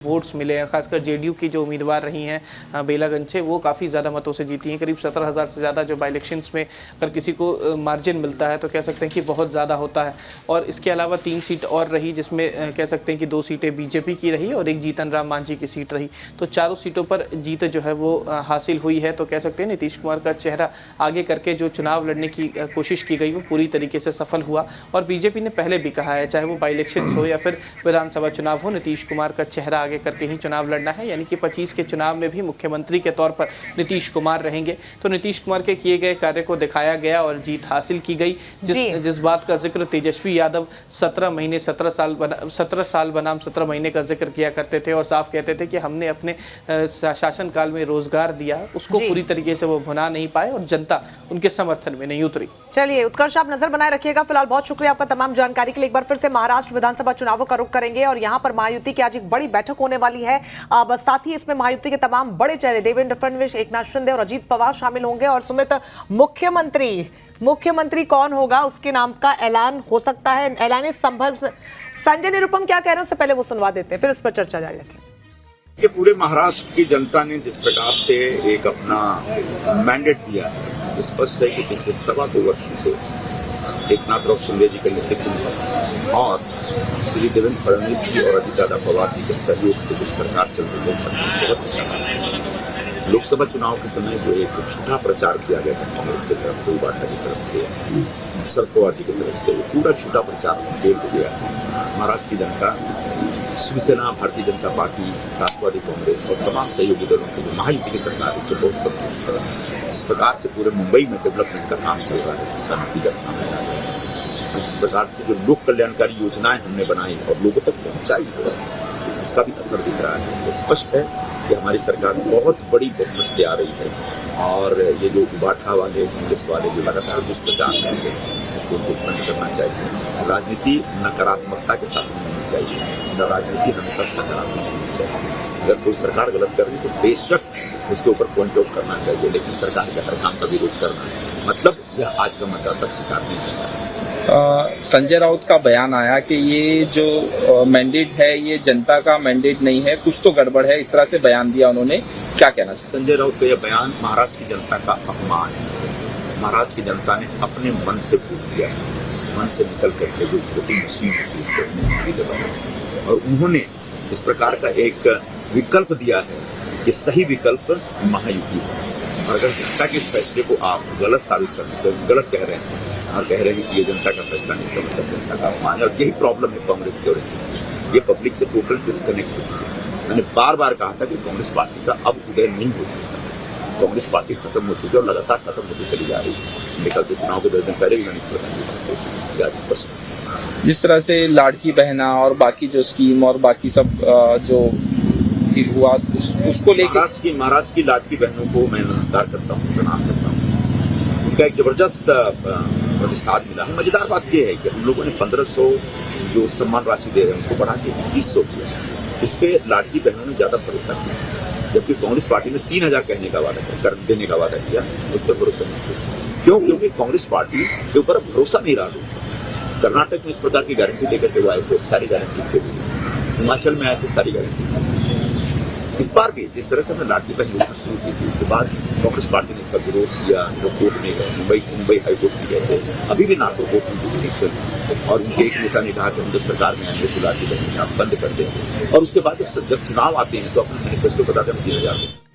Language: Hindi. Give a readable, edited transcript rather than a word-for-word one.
वोट्स मिले हैं। खासकर जेडीयू की जो उम्मीदवार रही हैं बेलागंज से, वो काफ़ी ज़्यादा मतों से जीती हैं। करीब 17,000 से ज़्यादा जो बाई इलेक्शंस में अगर किसी को मार्जिन मिलता है तो कह सकते हैं कि बहुत ज़्यादा होता है। और इसके अलावा 3 सीट और रही, जिसमें कह सकते हैं कि 2 सीटें बीजेपी की रही और एक जीतन राम मांझी की सीट रही। तो चारों सीटों पर जीत जो है वो हासिल हुई है। तो कह सकते हैं नीतीश कुमार का चेहरा आगे करके जो चुनाव लड़ने की कोशिश की गई वो पूरी तरीके से सफल हुआ। और बीजेपी ने पहले भी कहा है, चाहे वो बाई इलेक्शन हो या फिर विधानसभा चुनाव हो, नीतीश कुमार का चेहरा आगे करके ही चुनाव लड़ना है। यानी कि 25 के चुनाव में भी मुख्यमंत्री के तौर पर नीतीश कुमार रहेंगे। तो नीतीश कुमार के किए गए कार्य को दिखाया गया और जीत हासिल की गई। जिस बात का जिक्र तेजस्वी यादव 17 साल बनाम 17 महीने का जिक्र किया करते थे और साफ कहते थे कि हमने अपने शासनकाल में रोजगार दिया, उसको पूरी तरीके से वो भुना नहीं पाए और जनता उनके समर्थन में नहीं उतरी। चलिए उत्कर्ष, आप नजर बनाए रखिएगा। फिलहाल बहुत शुक्रिया आपका तमाम जानकारी के लिए। एक बार फिर से महाराष्ट्र विधानसभा चुनावों का रुख करेंगे और यहां पर महायुति की आज एक बड़ी बैठक होने वाली है। बस साथ ही इसमें महायुति के तमाम बड़े चेहरे देवेंद्र फडणवीस, एकनाथ शिंदे और अजीत पवार शामिल होंगे। और सुमित, मुख्यमंत्री कौन होगा उसके नाम का ऐलान हो सकता है। ऐलान संभव संजय निरुपम क्या कह रहे हैं उससे पहले वो सुनवा देते हैं, फिर इस पर चर्चा जारी रखें। ये पूरे महाराष्ट्र की जनता ने जिस प्रकार से एक अपना मैंडेट दिया है, स्पष्ट है कि पिछले 2.25 वर्षों से एकनाथ शिंदे जी के नेतृत्व में और श्री देवेंद्र फडणवीस जी और अजीत पवार जी के सहयोग से जो सरकार चल रही है, सरकार बहुत अच्छा है। लोकसभा चुनाव के समय जो एक झूठा प्रचार किया गया था कांग्रेस की तरफ से, उबाटा की तरफ से, शरद पवार जी की तरफ से, वो पूरा झूठा प्रचार फेल हो गया। महाराष्ट्र की जनता शिवसेना, भारतीय जनता पार्टी, राष्ट्रवादी कांग्रेस और तमाम सहयोगी दलों की जो महायुति की सरकार है, उससे बहुत संतुष्ट है। इस प्रकार से पूरे मुंबई में डेवलपमेंट का काम चल रहा है, उसका नतीजा सामने आ रहा है। जिस प्रकार से जो लोक कल्याणकारी योजनाएं हमने बनाई और लोगों तक पहुंचाई है, उसका भी असर दिख रहा है। तो स्पष्ट है कि हमारी सरकार बहुत बड़ी बहुमत से आ रही है और ये जो उबाठा वाले, कांग्रेस वाले जो लगातार दुष्प्रचार कर रहे हैं, उसको बंद करना चाहिए। राजनीति नकारात्मकता के साथ नहीं होनी चाहिए, राजनीति हमेशा सकारात्मक होनी चाहिए। अगर कोई सरकार गलत कर रही है तो बेशक उसके ऊपर पॉइंट आउट करना चाहिए, लेकिन सरकार के हर काम का विरोध करना मतलब यह आज का मतदाता स्वीकार नहीं करता। संजय राउत का बयान आया कि ये जो मैंडेट है ये जनता का मैंडेट नहीं है, कुछ तो गड़बड़ है, इस तरह से बयान दिया उन्होंने। क्या कहना चाहिए? संजय राउत का यह बयान महाराष्ट्र की जनता का अपमान है। महाराष्ट्र की जनता ने अपने मन से वोट दिया है, मन से निकल करके जो वोटिंग मशीन थी उसको अपनी सुविधा बनाई और उन्होंने इस प्रकार का एक विकल्प दिया है। ये सही विकल्प महायुति है। और अगर जनता के इस फैसले को आप गलत साबित करने से गलत कह रहे हैं और कह रहे हैं कि ये जनता का फैसला नहीं, इसका मतलब जनता का अपमान है। और यही प्रॉब्लम है कांग्रेस की, और ये पब्लिक से टोटल डिस्कनेक्ट हो चुकी है। मैंने बार बार कहा था कि कांग्रेस पार्टी का अब उदय नहीं हो सकता। कांग्रेस पार्टी खत्म हो चुकी है और लगातार खत्म होती चली जा रही है। मेरे ख्याल से चुनाव के 10 दिन पहले भी मैंने इस पर स्पष्ट। जिस तरह से लाड़की बहना और बाकी जो स्कीम और बाकी सब जो हुआ उसको लेकर महाराष्ट्र की लाड़की बहनों को मैं नमस्कार करता हूँ, प्रणाम करता हूँ। उनका एक जबरदस्त प्रतिसाद मिला है। मजेदार बात यह है कि हम लोगों ने 1500 जो सम्मान राशि दे रहे हैं उसको बढ़ा के 2100 किया। इस पे लाड़की बहनों ने ज्यादा भरोसा किया, जबकि कांग्रेस पार्टी ने 3000 कहने का वादा देने का वादा किया, उस पर भरोसा नहीं किया। क्यों? क्योंकि कांग्रेस पार्टी के ऊपर भरोसा नहीं रहा लोगों। कर्नाटक में इस प्रकार की गारंटी लेकर के वो आए थे, सारी गारंटी थे। हिमाचल में आए थे, सारी गारंटी। इस बार भी जिस तरह से हमने लाड़की बहन योजना शुरू की थी, उसके बाद कांग्रेस पार्टी ने इसका विरोध किया, जो कोर्ट में गए, मुंबई हाईकोर्ट में गए थे, अभी भी नागपुर कोर्ट में जुडिशियल। और उनके एक नेता ने कहा कि हम जब सरकार में आएंगे तो लाड़की बहन आप बंद कर देंगे। और उसके बाद जब चुनाव आते हैं तो अपने मैनिफेस्टो बताते हैं 3000